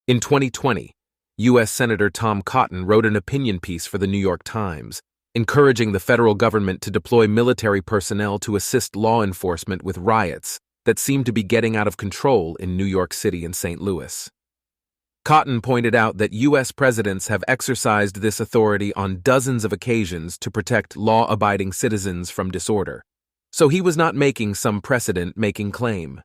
In 2020, U.S. Senator Tom Cotton wrote an opinion piece for the New York Times, encouraging the federal government to deploy military personnel to assist law enforcement with riots that seemed to be getting out of control in New York City and St. Louis. Cotton pointed out that U.S. presidents have exercised this authority on dozens of occasions to protect law-abiding citizens from disorder, so he was not making some precedent-making claim.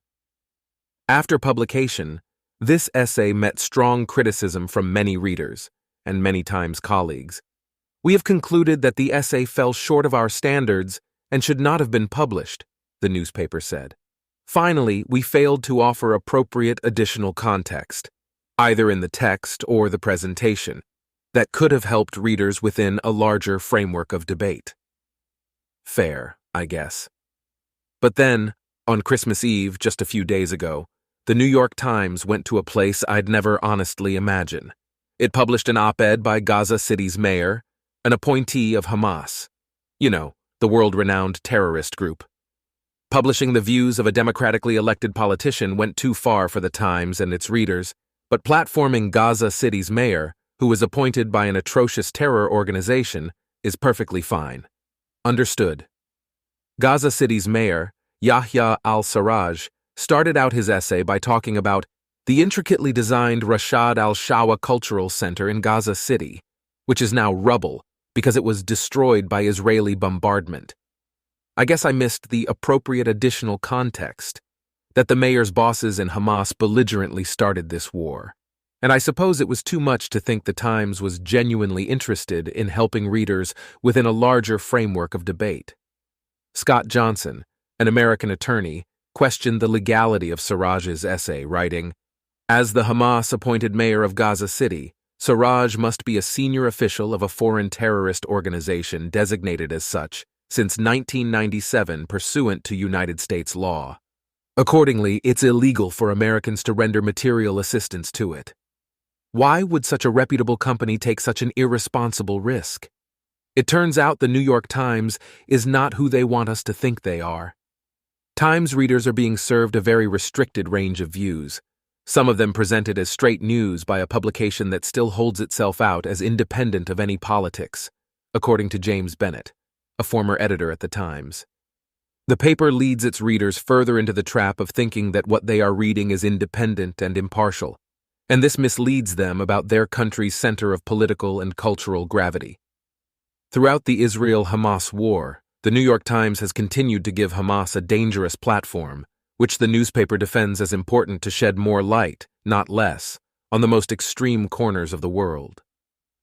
After publication, this essay met strong criticism from many readers, and many times colleagues. We have concluded that the essay fell short of our standards and should not have been published, the newspaper said. Finally, we failed to offer appropriate additional context, either in the text or the presentation, that could have helped readers within a larger framework of debate. Fair, I guess. But then, on Christmas Eve, just a few days ago, the New York Times went to a place I'd never honestly imagine. It published an op-ed by Gaza City's mayor, an appointee of Hamas. You know, the world-renowned terrorist group. Publishing the views of a democratically elected politician went too far for the Times and its readers, but platforming Gaza City's mayor, who was appointed by an atrocious terror organization, is perfectly fine. Understood. Gaza City's mayor, Yahya al-Sarraj, started out his essay by talking about the intricately designed Rashad al-Shawa Cultural Center in Gaza City, which is now rubble because it was destroyed by Israeli bombardment. I guess I missed the appropriate additional context, that the mayor's bosses in Hamas belligerently started this war. And I suppose it was too much to think the Times was genuinely interested in helping readers within a larger framework of debate. Scott Johnson, an American attorney, questioned the legality of Sarraj's essay, writing, "As the Hamas-appointed mayor of Gaza City, Sarraj must be a senior official of a foreign terrorist organization designated as such since 1997 pursuant to United States law. Accordingly, it's illegal for Americans to render material assistance to it. Why would such a reputable company take such an irresponsible risk? It turns out the New York Times is not who they want us to think they are. Times readers are being served a very restricted range of views, some of them presented as straight news by a publication that still holds itself out as independent of any politics, according to James Bennett, a former editor at the Times. The paper leads its readers further into the trap of thinking that what they are reading is independent and impartial, and this misleads them about their country's center of political and cultural gravity. Throughout the Israel-Hamas war, the New York Times has continued to give Hamas a dangerous platform, which the newspaper defends as important to shed more light, not less, on the most extreme corners of the world.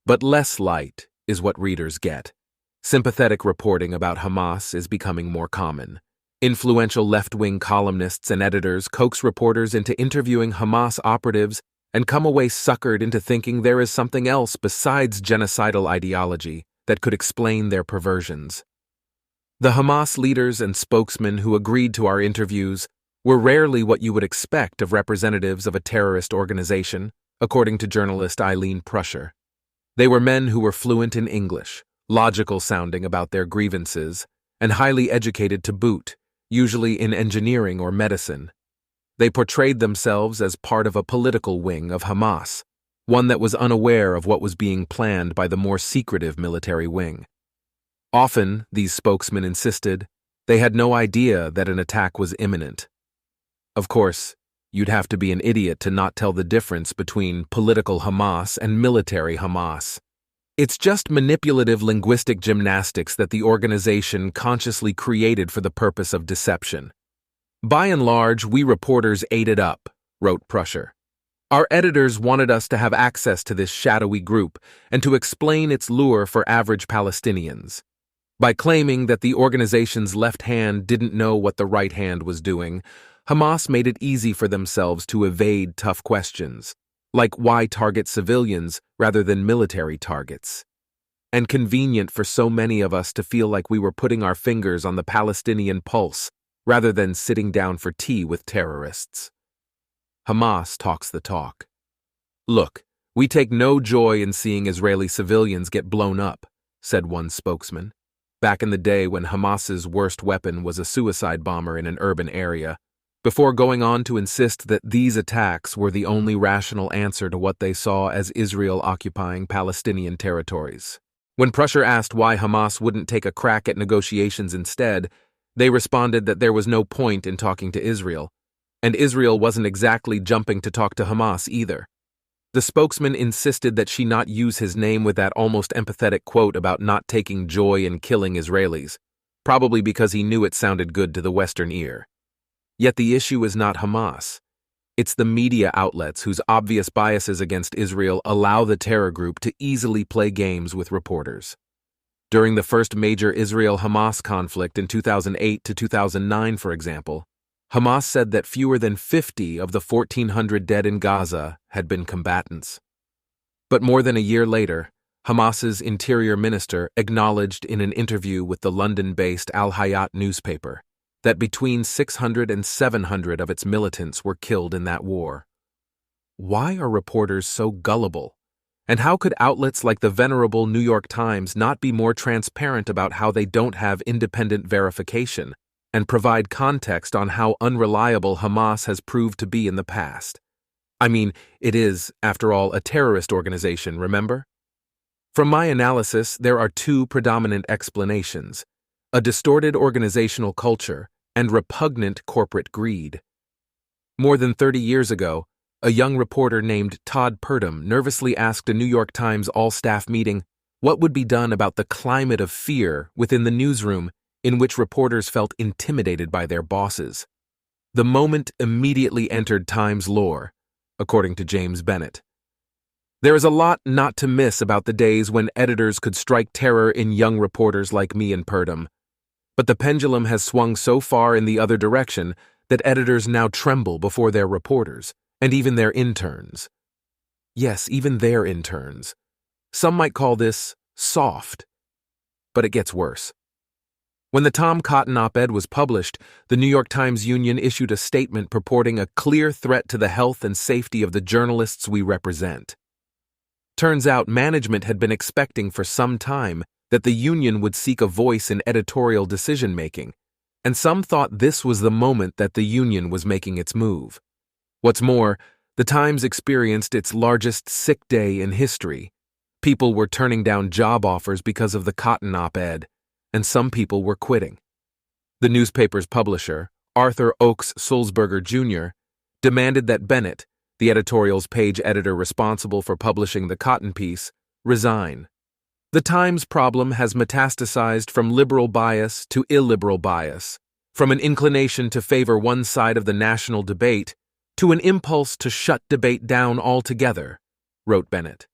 But less light is what readers get. Sympathetic reporting about Hamas is becoming more common. Influential left-wing columnists and editors coax reporters into interviewing Hamas operatives and come away suckered into thinking there is something else besides genocidal ideology that could explain their perversions. The Hamas leaders and spokesmen who agreed to our interviews were rarely what you would expect of representatives of a terrorist organization, according to journalist Eileen Prusher. They were men who were fluent in English, logical-sounding about their grievances, and highly educated to boot, usually in engineering or medicine. They portrayed themselves as part of a political wing of Hamas, one that was unaware of what was being planned by the more secretive military wing. Often, these spokesmen insisted, they had no idea that an attack was imminent. Of course, you'd have to be an idiot to not tell the difference between political Hamas and military Hamas. It's just manipulative linguistic gymnastics that the organization consciously created for the purpose of deception. By and large, we reporters ate it up, wrote Prusher. Our editors wanted us to have access to this shadowy group and to explain its lure for average Palestinians. By claiming that the organization's left hand didn't know what the right hand was doing, Hamas made it easy for themselves to evade tough questions, like why target civilians rather than military targets, and convenient for so many of us to feel like we were putting our fingers on the Palestinian pulse rather than sitting down for tea with terrorists. Hamas talks the talk. Look, we take no joy in seeing Israeli civilians get blown up, said one spokesman. Back in the day when Hamas's worst weapon was a suicide bomber in an urban area, before going on to insist that these attacks were the only rational answer to what they saw as Israel occupying Palestinian territories. When Prussia asked why Hamas wouldn't take a crack at negotiations instead, they responded that there was no point in talking to Israel, and Israel wasn't exactly jumping to talk to Hamas either. The spokesman insisted that she not use his name with that almost empathetic quote about not taking joy in killing Israelis, probably because he knew it sounded good to the Western ear. Yet the issue is not Hamas. It's the media outlets whose obvious biases against Israel allow the terror group to easily play games with reporters. During the first major Israel-Hamas conflict in 2008 to 2009, for example, Hamas said that fewer than 50 of the 1,400 dead in Gaza had been combatants. But more than a year later, Hamas's interior minister acknowledged in an interview with the London-based Al Hayat newspaper that between 600 and 700 of its militants were killed in that war. Why are reporters so gullible? And how could outlets like the venerable New York Times not be more transparent about how they don't have independent verification and provide context on how unreliable Hamas has proved to be in the past? I mean, it is, after all, a terrorist organization, remember? From my analysis, there are two predominant explanations: a distorted organizational culture and repugnant corporate greed. More than 30 years ago, a young reporter named Todd Purdom nervously asked a New York Times all-staff meeting what would be done about the climate of fear within the newsroom in which reporters felt intimidated by their bosses. The moment immediately entered Times lore, according to James Bennett. There is a lot not to miss about the days when editors could strike terror in young reporters like me and Purdom. But the pendulum has swung so far in the other direction that editors now tremble before their reporters, and even their interns. Yes, even their interns. Some might call this soft. But it gets worse. When the Tom Cotton op-ed was published, the New York Times Union issued a statement purporting a clear threat to the health and safety of the journalists we represent. Turns out management had been expecting for some time that the union would seek a voice in editorial decision-making, and some thought this was the moment that the union was making its move. What's more, the Times experienced its largest sick day in history. People were turning down job offers because of the Cotton op-ed, and some people were quitting. The newspaper's publisher, Arthur Oakes Sulzberger Jr., demanded that Bennett, the editorial's page editor responsible for publishing the Cotton piece, resign. The Times problem has metastasized from liberal bias to illiberal bias, from an inclination to favor one side of the national debate to an impulse to shut debate down altogether, wrote Bennett.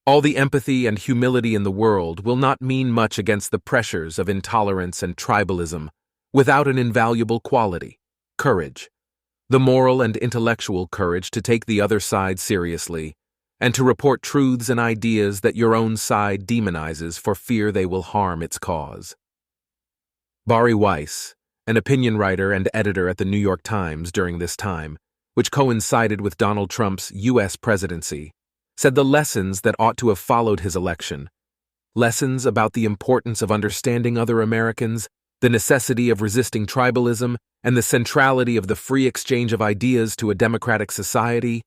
All the empathy and humility in the world will not mean much against the pressures of intolerance and tribalism without an invaluable quality: courage. The moral and intellectual courage to take the other side seriously and to report truths and ideas that your own side demonizes for fear they will harm its cause. Bari Weiss, an opinion writer and editor at the New York Times during this time, which coincided with Donald Trump's U.S. presidency, said the lessons that ought to have followed his election, lessons about the importance of understanding other Americans, the necessity of resisting tribalism, and the centrality of the free exchange of ideas to a democratic society,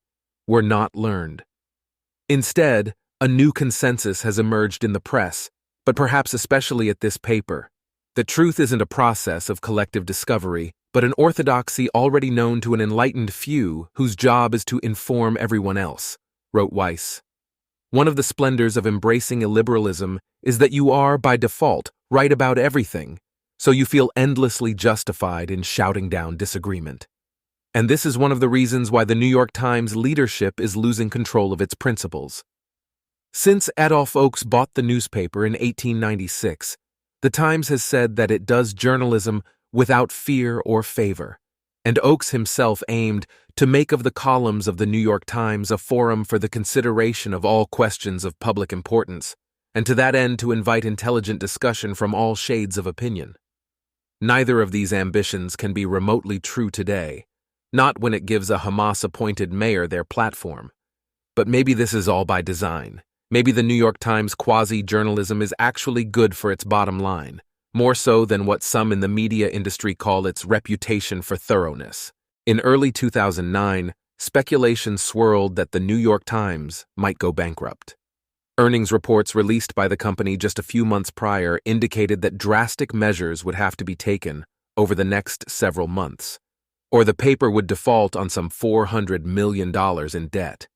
were not learned. Instead, a new consensus has emerged in the press, but perhaps especially at this paper, that truth isn't a process of collective discovery, but an orthodoxy already known to an enlightened few whose job is to inform everyone else, wrote Weiss. One of the splendors of embracing illiberalism is that you are, by default, right about everything, so you feel endlessly justified in shouting down disagreement. And this is one of the reasons why the New York Times leadership is losing control of its principles. Since Adolph Oakes bought the newspaper in 1896, the Times has said that it does journalism without fear or favor, and Oakes himself aimed to make of the columns of the New York Times a forum for the consideration of all questions of public importance, and to that end to invite intelligent discussion from all shades of opinion. Neither of these ambitions can be remotely true today, not when it gives a Hamas-appointed mayor their platform. But maybe this is all by design. Maybe the New York Times quasi-journalism is actually good for its bottom line, more so than what some in the media industry call its reputation for thoroughness. In early 2009, speculation swirled that the New York Times might go bankrupt. Earnings reports released by the company just a few months prior indicated that drastic measures would have to be taken over the next several months, or the paper would default on some $400 million in debt.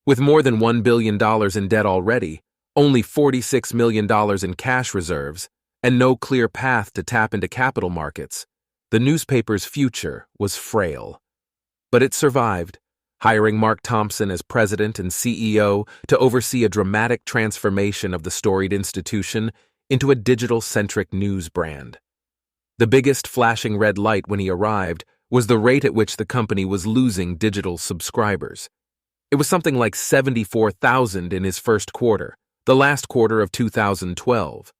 With more than $1 billion in debt already, only $46 million in cash reserves, and no clear path to tap into capital markets, the newspaper's future was frail. But it survived, hiring Mark Thompson as president and CEO to oversee a dramatic transformation of the storied institution into a digital-centric news brand. The biggest flashing red light when he arrived was the rate at which the company was losing digital subscribers. It was something like 74,000 in his first quarter, the last quarter of 2012.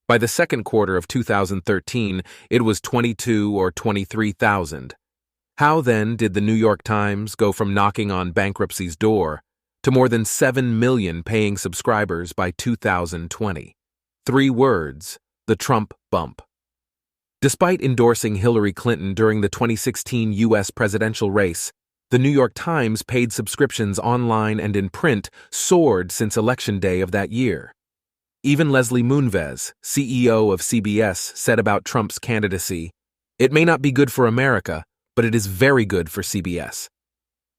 By the second quarter of 2013, it was 22 or 23,000. How then did the New York Times go from knocking on bankruptcy's door to more than 7 million paying subscribers by 2020? 3 words: the Trump bump. Despite endorsing Hillary Clinton during the 2016 U.S. presidential race, the New York Times paid subscriptions online and in print soared since Election Day of that year. Even Leslie Moonves, CEO of CBS, said about Trump's candidacy, "It may not be good for America, but it is very good for CBS."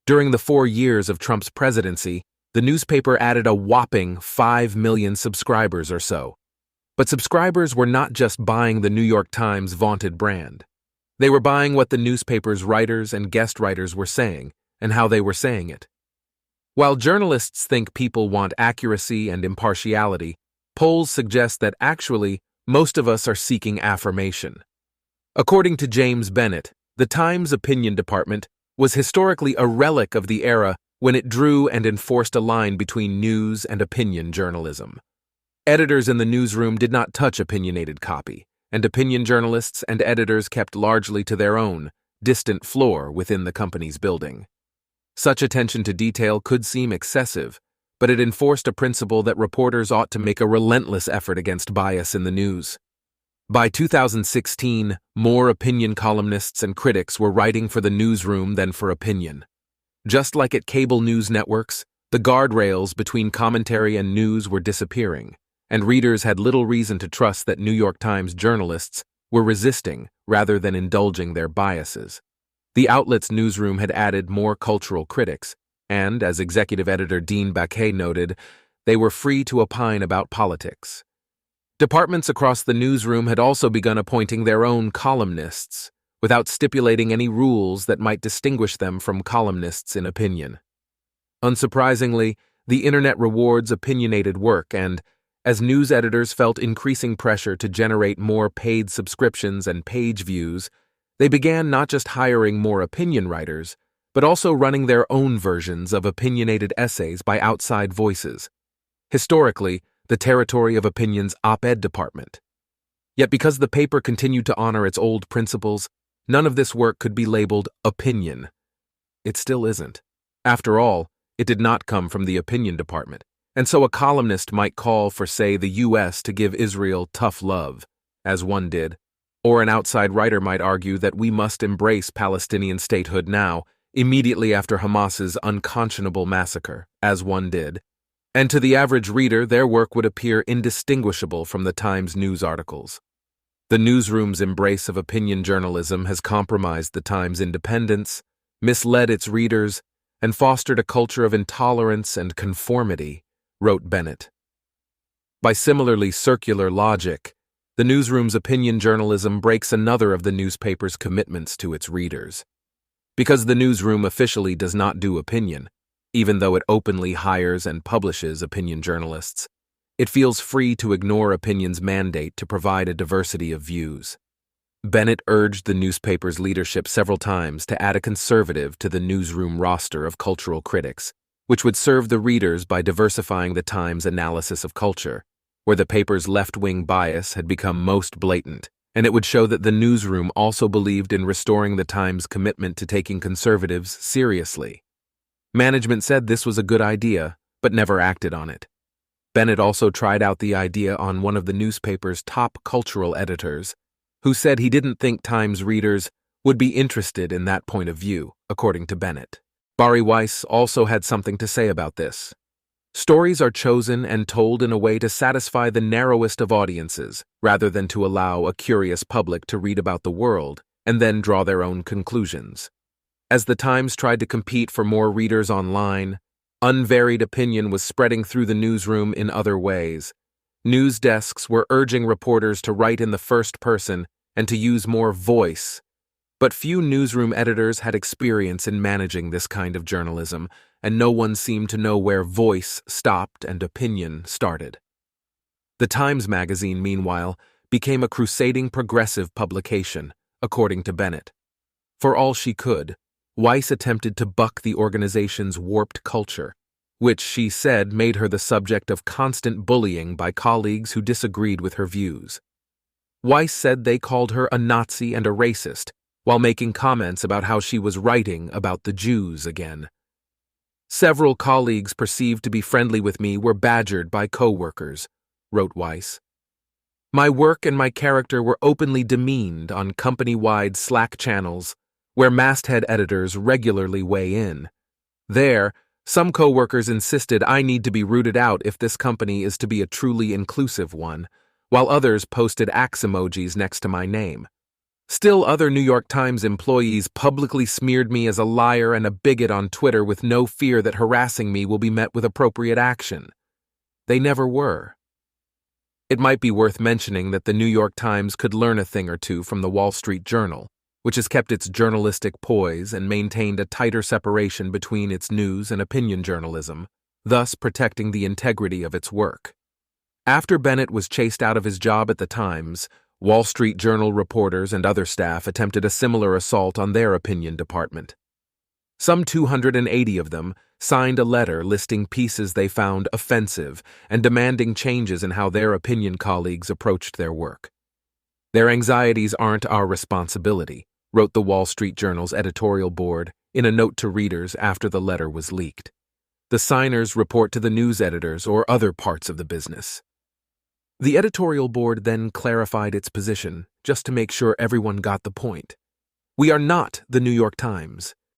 During the 4 years of Trump's presidency, the newspaper added a whopping 5 million subscribers or so. But subscribers were not just buying the New York Times' vaunted brand. They were buying what the newspaper's writers and guest writers were saying, and how they were saying it. While journalists think people want accuracy and impartiality, polls suggest that actually, most of us are seeking affirmation. According to James Bennett, the Times opinion department was historically a relic of the era when it drew and enforced a line between news and opinion journalism. Editors in the newsroom did not touch opinionated copy, and opinion journalists and editors kept largely to their own, distant floor within the company's building. Such attention to detail could seem excessive, but it enforced a principle that reporters ought to make a relentless effort against bias in the news. By 2016, more opinion columnists and critics were writing for the newsroom than for opinion. Just like at cable news networks, the guardrails between commentary and news were disappearing, and readers had little reason to trust that New York Times journalists were resisting rather than indulging their biases. The outlet's newsroom had added more cultural critics, and, as executive editor Dean Baquet noted, they were free to opine about politics. Departments across the newsroom had also begun appointing their own columnists, without stipulating any rules that might distinguish them from columnists in opinion. Unsurprisingly, the internet rewards opinionated work, and, as news editors felt increasing pressure to generate more paid subscriptions and page views, they began not just hiring more opinion writers, but also running their own versions of opinionated essays by outside voices. Historically, the territory of opinion's op-ed department. Yet because the paper continued to honor its old principles, none of this work could be labeled opinion. It still isn't. After all, it did not come from the opinion department, and so a columnist might call for, say, the U.S. to give Israel tough love, as one did, or an outside writer might argue that we must embrace Palestinian statehood now, immediately after Hamas's unconscionable massacre, as one did. And to the average reader, their work would appear indistinguishable from the Times news articles. The newsroom's embrace of opinion journalism has compromised the Times' independence, misled its readers, and fostered a culture of intolerance and conformity, wrote Bennett. By similarly circular logic, the newsroom's opinion journalism breaks another of the newspaper's commitments to its readers. Because the newsroom officially does not do opinion, even though it openly hires and publishes opinion journalists, it feels free to ignore opinion's mandate to provide a diversity of views. Bennett urged the newspaper's leadership several times to add a conservative to the newsroom roster of cultural critics, which would serve the readers by diversifying the Times' analysis of culture, where the paper's left-wing bias had become most blatant, and it would show that the newsroom also believed in restoring the Times' commitment to taking conservatives seriously. Management said this was a good idea, but never acted on it. Bennett also tried out the idea on one of the newspaper's top cultural editors, who said he didn't think Times readers would be interested in that point of view, according to Bennett. Bari Weiss also had something to say about this. Stories are chosen and told in a way to satisfy the narrowest of audiences, rather than to allow a curious public to read about the world and then draw their own conclusions. As the Times tried to compete for more readers online, unvaried opinion was spreading through the newsroom in other ways. News desks were urging reporters to write in the first person and to use more voice, but few newsroom editors had experience in managing this kind of journalism, and no one seemed to know where voice stopped and opinion started. The Times magazine, meanwhile, became a crusading progressive publication, according to Bennett. For all she could, Weiss attempted to buck the organization's warped culture, which she said made her the subject of constant bullying by colleagues who disagreed with her views. Weiss said they called her a Nazi and a racist, while making comments about how she was writing about the Jews again. Several colleagues perceived to be friendly with me were badgered by co-workers, wrote Weiss. My work and my character were openly demeaned on company-wide Slack channels, where masthead editors regularly weigh in. There, some co-workers insisted I need to be rooted out if this company is to be a truly inclusive one, while others posted axe emojis next to my name. Still, other New York Times employees publicly smeared me as a liar and a bigot on Twitter with no fear that harassing me will be met with appropriate action. They never were. It might be worth mentioning that the New York Times could learn a thing or two from the Wall Street Journal, which has kept its journalistic poise and maintained a tighter separation between its news and opinion journalism, thus protecting the integrity of its work. After Bennett was chased out of his job at the Times, Wall Street Journal reporters and other staff attempted a similar assault on their opinion department. Some 280 of them signed a letter listing pieces they found offensive and demanding changes in how their opinion colleagues approached their work. Their anxieties aren't our responsibility, wrote the Wall Street Journal's editorial board in a note to readers after the letter was leaked. The signers report to the news editors or other parts of the business. The editorial board then clarified its position, just to make sure everyone got the point. We are not the New York Times.